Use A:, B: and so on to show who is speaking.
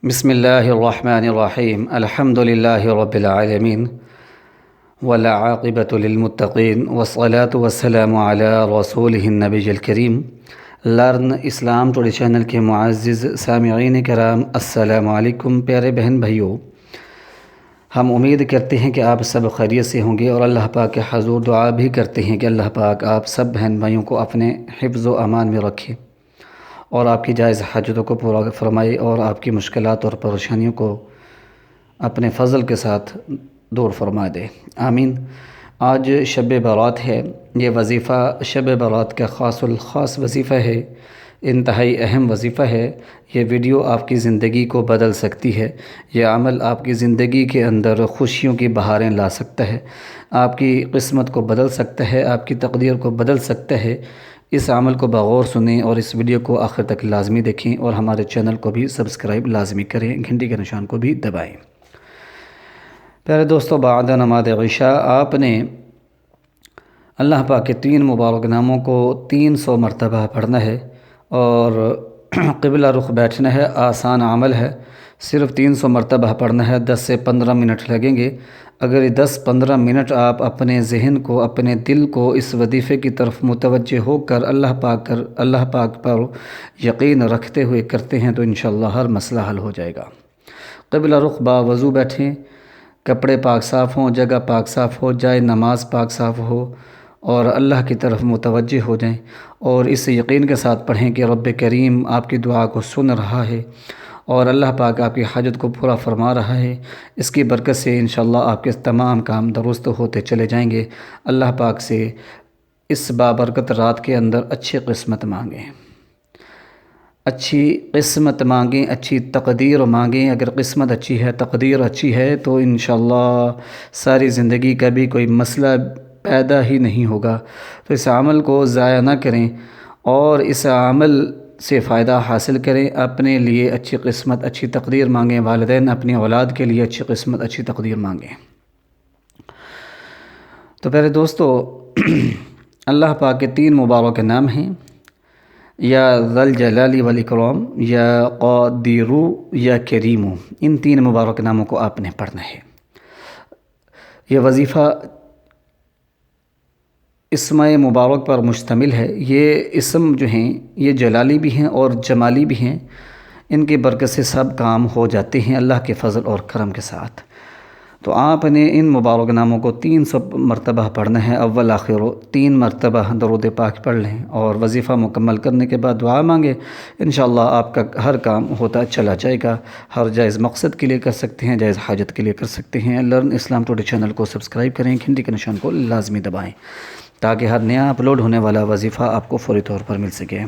A: بسم اللہ الرحمن الرحیم الحمد للہ رب العالمین والعاقبۃ للمتقین والصلاة والسلام علی رسولہ النبی الکریم۔ لرن اسلام ٹوڈے چینل کے معزز سامعین کرام، السلام علیکم۔ پیارے بہن بھائیوں، ہم امید کرتے ہیں کہ آپ سب خیریت سے ہوں گے اور اللہ پاک کے حضور دعا بھی کرتے ہیں کہ اللہ پاک آپ سب بہن بھائیوں کو اپنے حفظ و امان میں رکھے اور آپ کی جائز حاجتوں کو پورا فرمائے اور آپ کی مشکلات اور پریشانیوں کو اپنے فضل کے ساتھ دور فرما دے، آمین۔ آج شب برات ہے۔ یہ وظیفہ شب برات کا خاص الخاص وظیفہ ہے، انتہائی اہم وظیفہ ہے۔ یہ ویڈیو آپ کی زندگی کو بدل سکتی ہے۔ یہ عمل آپ کی زندگی کے اندر خوشیوں کی بہاریں لا سکتا ہے، آپ کی قسمت کو بدل سکتا ہے، آپ کی تقدیر کو بدل سکتا ہے۔ اس عمل کو بغور سنیں اور اس ویڈیو کو آخر تک لازمی دیکھیں اور ہمارے چینل کو بھی سبسکرائب لازمی کریں، گھنٹی کے نشان کو بھی دبائیں۔ پیارے دوستو، بعد نماز عشاء آپ نے اللہ پاک کے 3 مبارک ناموں کو 300 مرتبہ پڑھنا ہے اور قبلہ رخ بیٹھنا ہے۔ آسان عمل ہے، صرف 300 مرتبہ پڑھنا ہے، 10 سے 15 منٹ لگیں گے۔ اگر 10-15 منٹ آپ اپنے ذہن کو، اپنے دل کو اس وظیفے کی طرف متوجہ ہو کر اللہ پاک پر یقین رکھتے ہوئے کرتے ہیں تو انشاءاللہ ہر مسئلہ حل ہو جائے گا۔ قبلہ رخ باوضو بیٹھیں، کپڑے پاک صاف ہوں، جگہ پاک صاف ہو جائے، نماز پاک صاف ہو اور اللہ کی طرف متوجہ ہو جائیں اور اس یقین کے ساتھ پڑھیں کہ رب کریم آپ کی دعا کو سن رہا ہے اور اللہ پاک آپ کی حاجت کو پورا فرما رہا ہے۔ اس کی برکت سے انشاءاللہ آپ کے تمام کام درست ہوتے چلے جائیں گے۔ اللہ پاک سے اس بابرکت رات کے اندر اچھی قسمت مانگیں، اچھی قسمت مانگیں، اچھی تقدیر مانگیں۔ اگر قسمت اچھی ہے، تقدیر اچھی ہے تو انشاءاللہ ساری زندگی کا بھی کوئی مسئلہ پیدا ہی نہیں ہوگا۔ تو اس عمل کو ضائع نہ کریں اور اس عمل سے فائدہ حاصل کریں۔ اپنے لیے اچھی قسمت، اچھی تقدیر مانگیں، والدین اپنی اولاد کے لیے اچھی قسمت، اچھی تقدیر مانگیں۔ تو پیارے دوستو، اللہ پاک کے 3 مبارک نام ہیں، یا ذی الجلال والاکرام، یا قادر، یا کریم۔ ان 3 مبارک ناموں کو آپ نے پڑھنا ہے۔ یہ وظیفہ اسماء مبارک پر مشتمل ہے۔ یہ اسم جو ہیں یہ جلالی بھی ہیں اور جمالی بھی ہیں، ان کی برکت سے سب کام ہو جاتے ہیں اللہ کے فضل اور کرم کے ساتھ۔ تو آپ نے ان مبارک ناموں کو 300 مرتبہ پڑھنا ہے، اول آخر 3 مرتبہ درود پاک پڑھ لیں اور وظیفہ مکمل کرنے کے بعد دعا مانگیں۔ انشاءاللہ آپ کا ہر کام ہوتا چلا جائے گا۔ ہر جائز مقصد کے لیے کر سکتے ہیں، جائز حاجت کے لیے کر سکتے ہیں۔ لرن اسلام ٹوڈے چینل کو سبسکرائب کریں، گھنٹی کے نشان کو لازمی دبائیں تاکہ ہر نیا اپلوڈ ہونے والا وظیفہ آپ کو فوری طور پر مل سکے۔